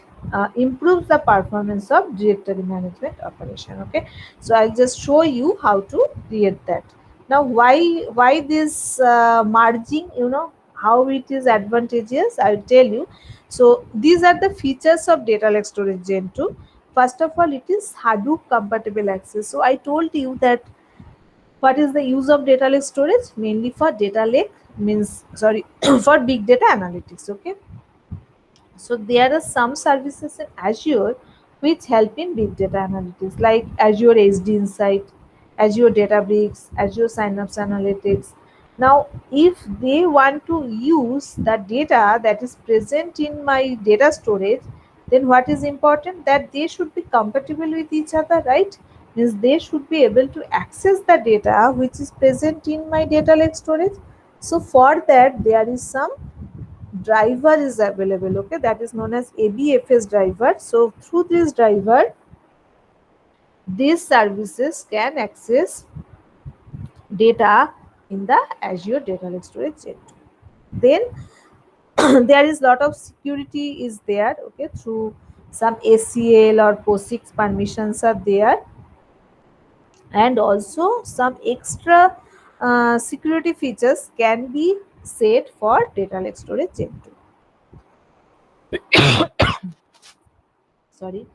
improves the performance of directory management operation. Okay, so I'll just show you how to create that. Now, why this merging? How it is advantageous. I'll tell you. So these are the features of data lake storage gen 2. First of all, it is Hadoop compatible access. So I told you that what is the use of data lake storage? Mainly for data lake, means sorry, for big data analytics. Okay, so there are some services in Azure which help in big data analytics, like Azure HD Insight, Azure Databricks, Azure Synapse Analytics. Now, if they want to use the data that is present in my data storage, then what is important, that they should be compatible with each other, right? Means they should be able to access the data which is present in my data lake storage. So for that, there is some driver is available. Okay, that is known as ABFS driver. So through this driver, these services can access data in the Azure data lake storage gen 2. Then there is lot of security is there. Okay, through some ACL or POSIX permissions are there, and also some extra security features can be set for data lake storage gen 2. Sorry.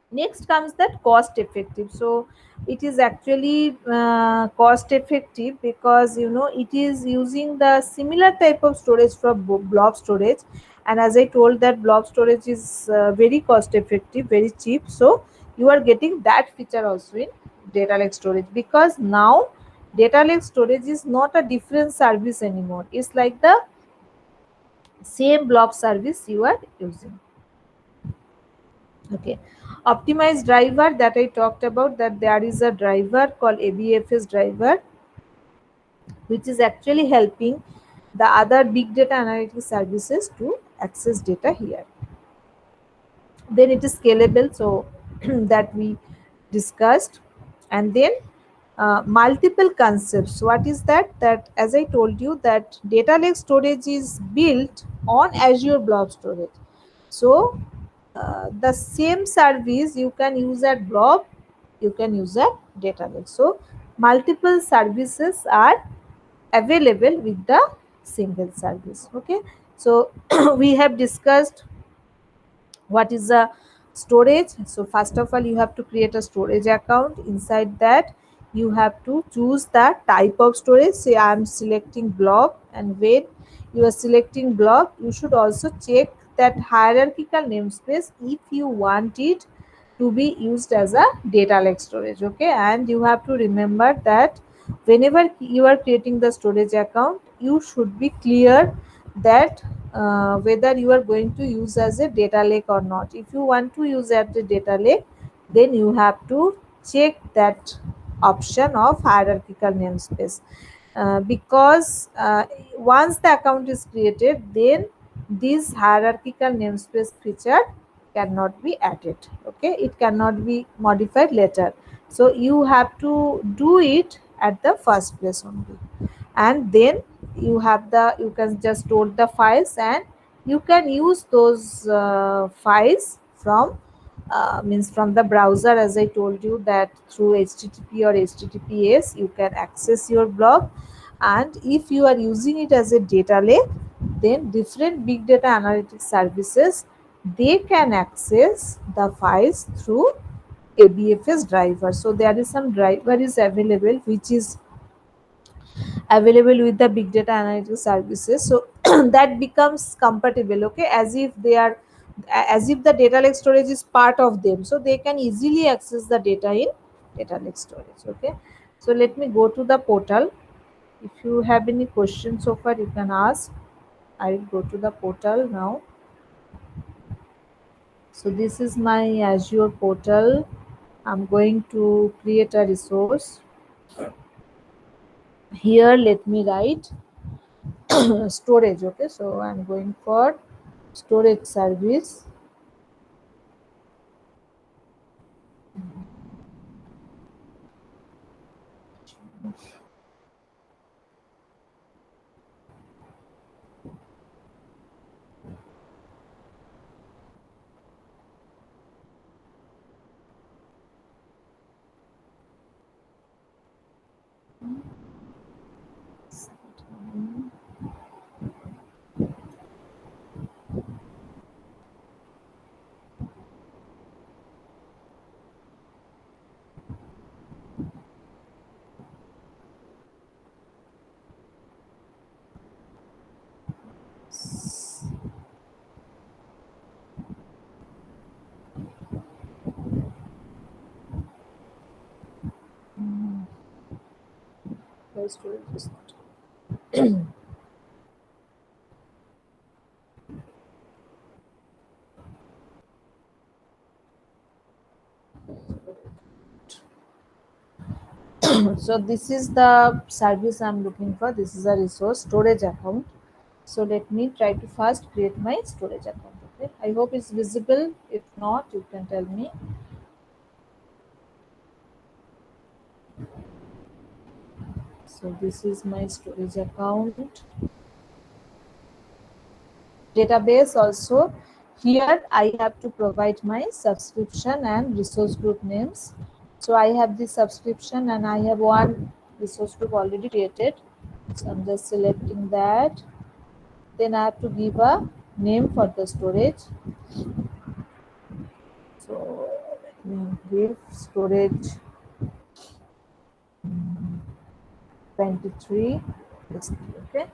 Next comes that cost effective. So it is actually cost effective because it is using the similar type of storage from blob storage, and as I told that blob storage is very cost effective, very cheap. So you are getting that feature also in data lake storage, because now data lake storage is not a different service anymore. It's like the same blob service you are using. Okay, optimized driver that I talked about, that there is a driver called ABFS driver, which is actually helping the other big data analytics services to access data here. Then it is scalable, so that we discussed. And then multiple concepts. What is that? That, as I told you, that data lake storage is built on Azure blob storage. So the same service you can use at blob, you can use at data lake. So multiple services are available with the single service. Okay, so we have discussed what is the storage. So first of all, you have to create a storage account. Inside that, you have to choose the type of storage. Say I am selecting blob, and when you are selecting blob, you should also check that hierarchical namespace if you want it to be used as a data lake storage. Okay, and you have to remember that whenever you are creating the storage account, you should be clear that whether you are going to use as a data lake or not. If you want to use as a data lake, then you have to check that option of hierarchical namespace, because once the account is created, then this hierarchical namespace feature cannot be added. Okay, it cannot be modified later. So you have to do it at the first place only, and then you can just store the files, and you can use those files from means from the browser. As I told you that through HTTP or HTTPS you can access your blog, and if you are using it as a data lake, then different big data analytics services, they can access the files through ABFS driver. So there is some driver is available which is available with the big data analytics services. So that becomes compatible. Okay, as if they are as if the data lake storage is part of them, so they can easily access the data in data lake storage. Okay, so let me go to the portal. If you have any questions so far, you can ask. I will go to the portal now. So this is my Azure portal. I'm going to create a resource. Here let me write storage. Okay, so I'm going for storage service. Where storage is not. So this is the service I'm looking for. This is a resource storage account. So let me try to first create my storage account. Okay, I hope it's visible. If not, you can tell me. So this is my storage account. Database also. Here I have to provide my subscription and resource group names. So I have this subscription and I have one resource group already created. So I'm just selecting that. Then I have to give a name for the storage. So let me give storage 23. Okay.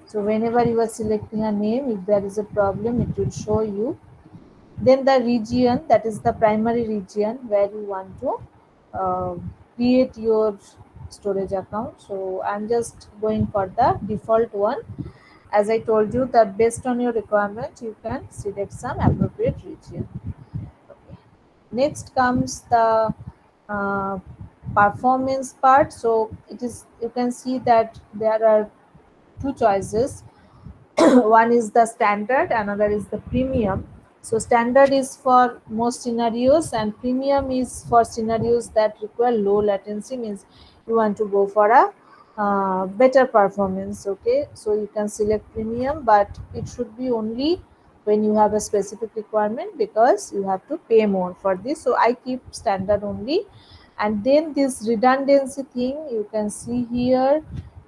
So whenever you are selecting a name, if there is a problem, it will show you. Then the region, that is the primary region where you want to create your storage account. So I'm just going for the default one. As I told you that based on your requirement, you can select some appropriate region. Okay. Next comes the uh, performance part. So it is, you can see that there are two choices. One is the standard, another is the premium. So standard is for most scenarios and premium is for scenarios that require low latency, means you want to go for a better performance. Okay, so you can select premium, but it should be only when you have a specific requirement, because you have to pay more for this. So I keep standard only. And then this redundancy thing, you can see here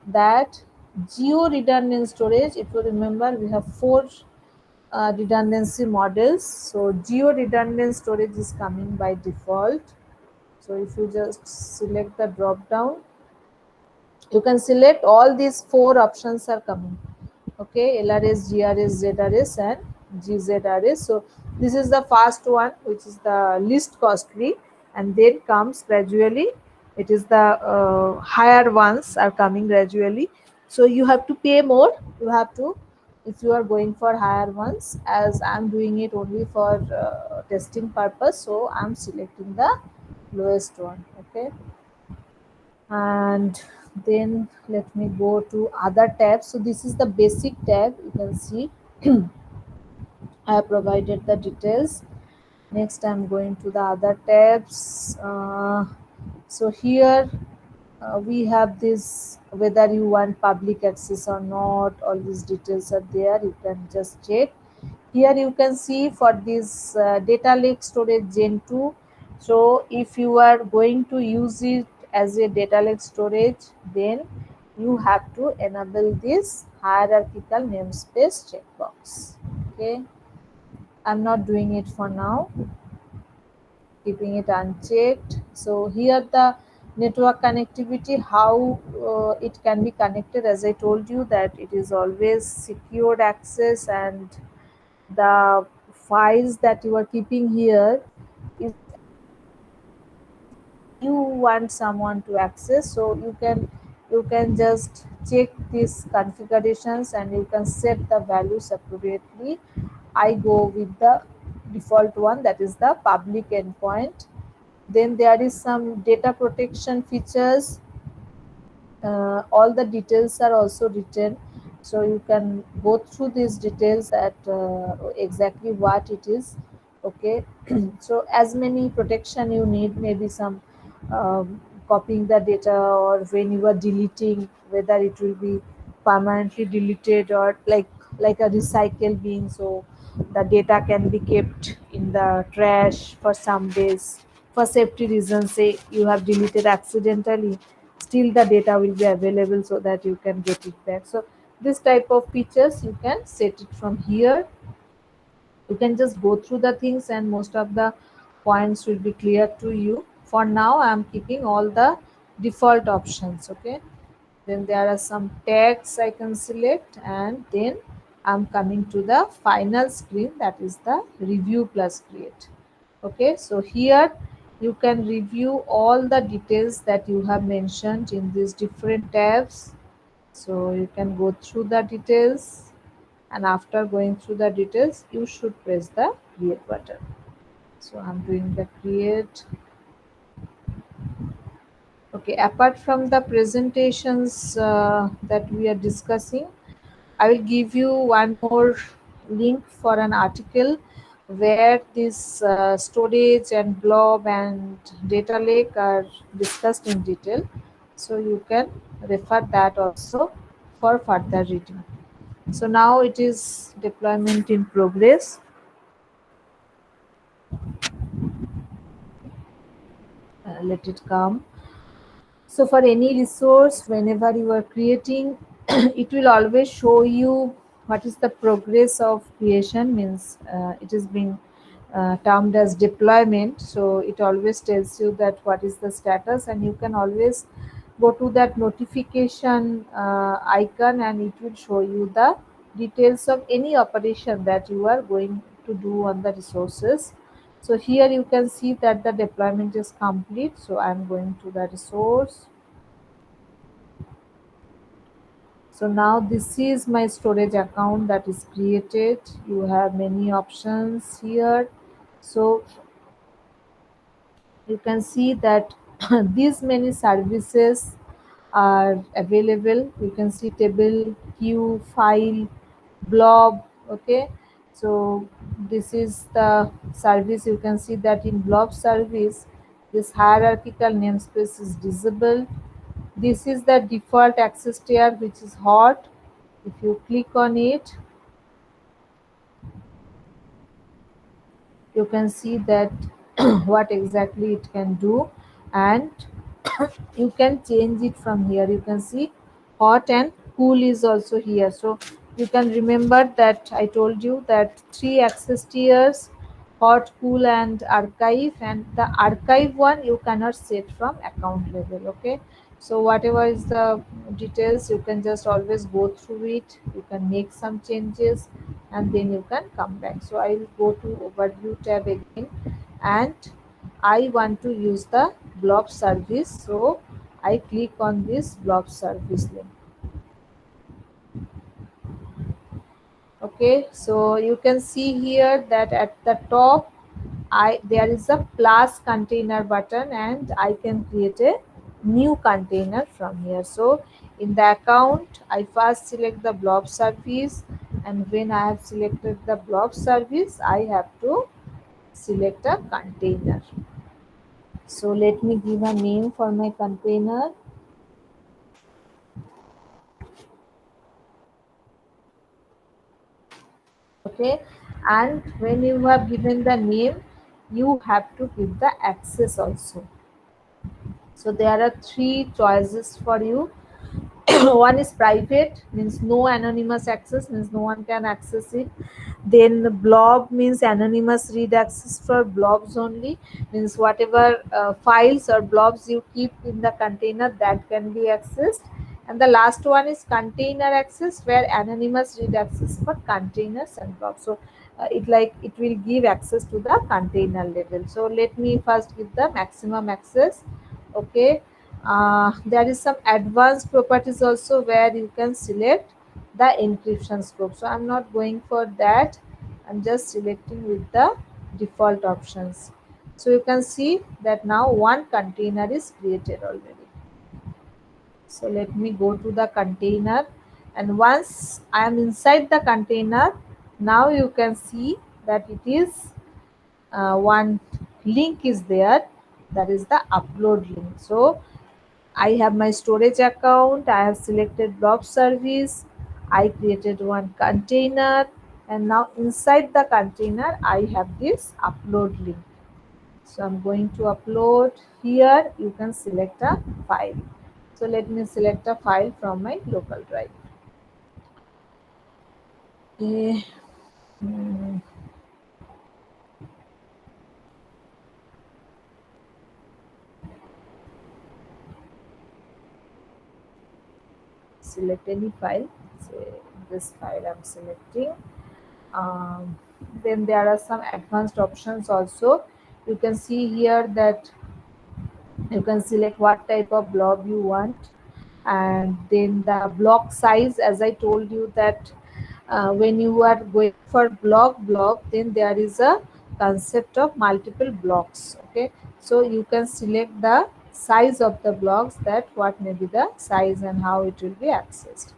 that geo redundant storage, if you remember, we have four redundancy models. So geo redundant storage is coming by default. So if you just select the drop down, you can select all these four options are coming. Okay, LRS, GRS, ZRS and GZRS. So this is the first one, which is the least costly, and then comes gradually, it is the higher ones are coming gradually. So you have to pay more. You have to, if you are going for higher ones, as I'm doing it only for testing purpose, so I'm selecting the lowest one. Okay, and then let me go to other tabs. So this is the basic tab, you can see. I have provided the details. Next I'm going to the other tabs. So here we have this, whether you want public access or not, all these details are there, you can just check. Here you can see for this data lake storage gen 2. So if you are going to use it as a data lake storage, then you have to enable this hierarchical namespace checkbox. Okay, I'm not doing it for now, keeping it unchecked. So here the network connectivity, how it can be connected, as I told you that it is always secured access, and the files that you are keeping here is you want someone to access, so you can just check these configurations and you can set the values appropriately. I go with the default one, that is the public endpoint. Then there is some data protection features. All the details are also written, so you can go through these details at exactly what it is. Okay. So as many protection you need, maybe some copying the data, or when you are deleting, whether it will be permanently deleted or like a recycle bin, so the data can be kept in the trash for some days for safety reasons. Say you have deleted accidentally, still the data will be available so that you can get it back. So this type of features you can set it from here. You can just go through the things and most of the points will be clear to you. For now I am keeping all the default options. Okay. Then there are some tags I can select, and then I'm coming to the final screen, that is the review plus create. Okay, so here you can review all the details that you have mentioned in these different tabs. So you can go through the details, and after going through the details you should press the create button. So I'm doing the create. Okay, apart from the presentations that we are discussing, I will give you one more link for an article where this storage and blob and data lake are discussed in detail. So you can refer that also for further reading. So now it is deployment in progress. Let it come. So for any resource, whenever you are creating, it will always show you what is the progress of creation. Means it is being termed as deployment. So it always tells you that what is the status, and you can always go to that notification icon, and it will show you the details of any operation that you are going to do on the resources. So here you can see that the deployment is complete. So I'm going to the resource. So now this is my storage account that is created. You have many options here. So you can see that these many services are available. You can see table, queue, file, blob. Okay. So this is the service. You can see that in blob service, this hierarchical namespace is visible. This is the default access tier, which is hot. If you click on it, you can see that what exactly it can do, and you can change it from here. You can see hot and cool is also here. So you can remember that I told you that three access tiers: hot, cool and archive. And the archive one you cannot set from account level. Okay, so whatever is the details, you can just always go through it. You can make some changes and then you can come back. So I will go to overview tab again, and I want to use the blob service. So I click on this blob service link. Okay, so you can see here that at the top I there is a plus container button, and I can create a new container from here. So in the account I first select the blob service, and when I have selected the blob service I have to select a container. So let me give a name for my container. Okay, and when you have given the name, you have to give the access also. So there are three choices for you. One is private, means no anonymous access, means no one can access it. Then the blob means anonymous read access for blobs only, means whatever files or blobs you keep in the container that can be accessed. And the last one is container access, where anonymous read access for containers and blobs. So it will give access to the container level. So let me first give the maximum access. Okay. There is some advanced properties also where you can select the encryption scope. So I'm not going for that. I'm just selecting with the default options. So you can see that now one container is created already. So let me go to the container, and once I am inside the container, now you can see that it is one link is there, that is the upload link. So I have my storage account, I have selected blob service, I created one container, and now inside the container I have this upload link. So I'm going to upload. Here you can select a file. So let me select a file from my local drive. Okay. Hmm, Select any file. Say this file I'm selecting. um, then there are some advanced options also. You can see here that you can select what type of blob you want, and then the block size, as I told you that when you are going for blob, then there is a concept of multiple blocks. Okay, so you can select the size of the blocks, that what may be the size and how it will be accessed.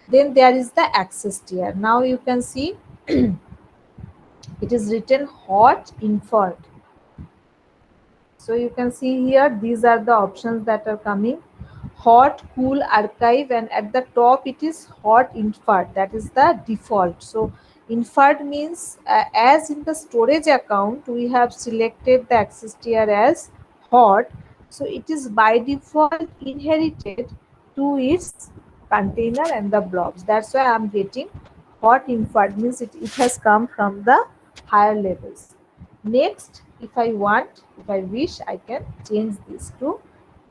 Then there is the access tier. Now you can see it is written hot infant. So you can see here these are the options that are coming: hot, cool, archive, and at the top it is hot invert, that is the default. So invert means as in the storage account we have selected the access tier as hot, so it is by default inherited to its container and the blobs. That's why I'm getting hot invert, means it has come from the higher levels. Next, if I wish, I can change this to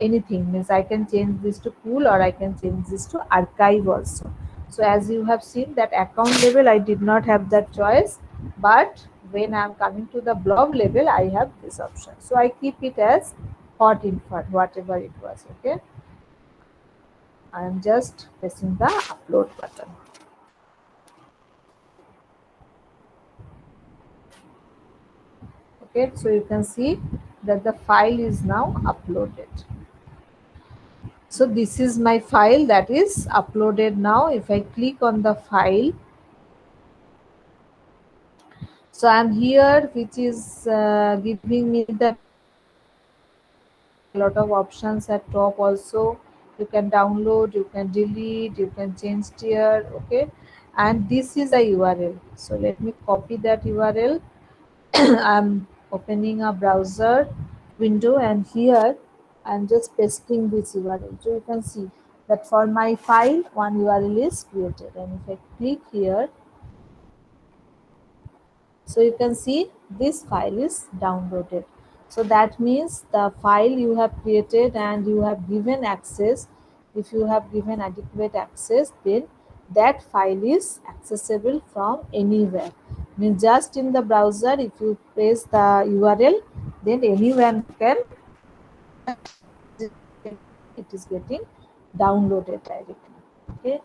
anything. Means I can change this to cool, or I can change this to archive also. So as you have seen that account level, I did not have that choice, but when I am coming to the blob level, I have this option. So I keep it as hot infant, whatever it was. Okay, I am just pressing the upload button. Okay, so you can see that the file is now uploaded. So this is my file that is uploaded now. If I click on the file, so I'm here, which is giving me the lot of options at top also. You can download, you can delete, you can change tier. Okay, and this is a URL. So let me copy that URL. I'm opening a browser window, and here I'm just pasting this URL. So you can see that for my file, one URL is created. And if I click here, so you can see this file is downloaded. So that means the file you have created and you have given access, if you have given adequate access, then that file is accessible from anywhere. Means just in the browser, if you press the URL, then anyone can, it is getting downloaded directly. Okay,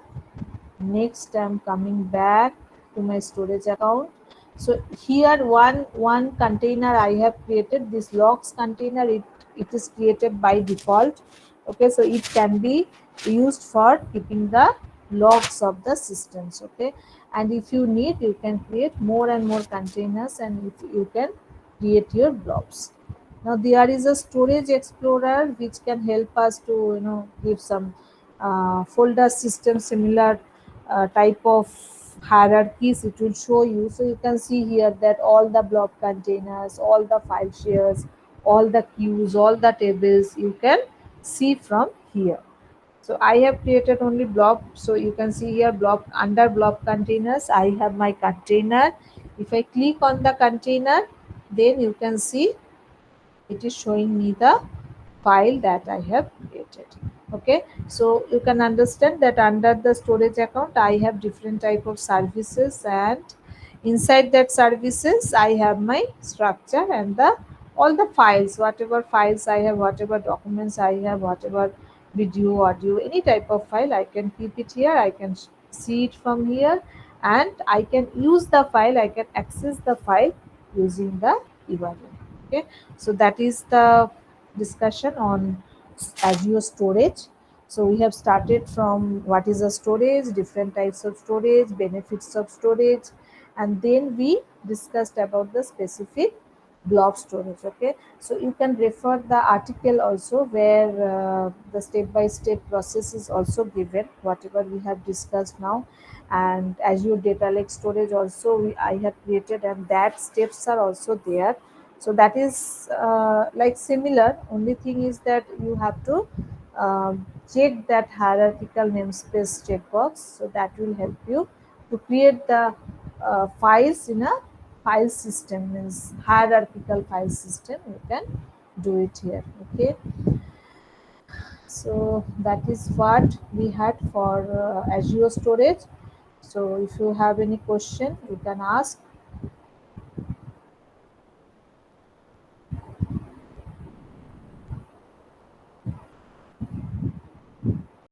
next I'm coming back to my storage account. So here one container I have created, this logs container. It is created by default. Okay, so it can be used for keeping the logs of the systems. Okay, and if you need, you can create more and more containers, and if you can create your blobs. Now there is a storage explorer which can help us to give some folder system similar type of hierarchies. It will show you. So you can see here that all the blob containers, all the file shares, all the queues, all the tables you can see from here. So I have created only blob. So you can see here blob, under blob containers I have my container. If I click on the container, then you can see it is showing me the file that I have created. Okay, so you can understand that under the storage account I have different type of services, and Inside that services I have my structure and the all the files, whatever files I have, whatever documents I have, whatever video, audio, any type of file, I can keep it here, I can see it from here, and I can use the file, I can access the file using the URL. Okay, so that is the discussion on Azure storage. So we have started from what is a storage, different types of storage, benefits of storage, and then we discussed about the specific blob storage. Okay, so you can refer the article also where the step by step process is also given, whatever we have discussed now. And Azure data lake storage also I have created, and that steps are also there. So that is like similar, only thing is that you have to check that hierarchical namespace checkbox, so that will help you to create the files in a file system, means hierarchical file system, you can do it here. Okay, so that is what we had for Azure storage. So if you have any question, you can ask.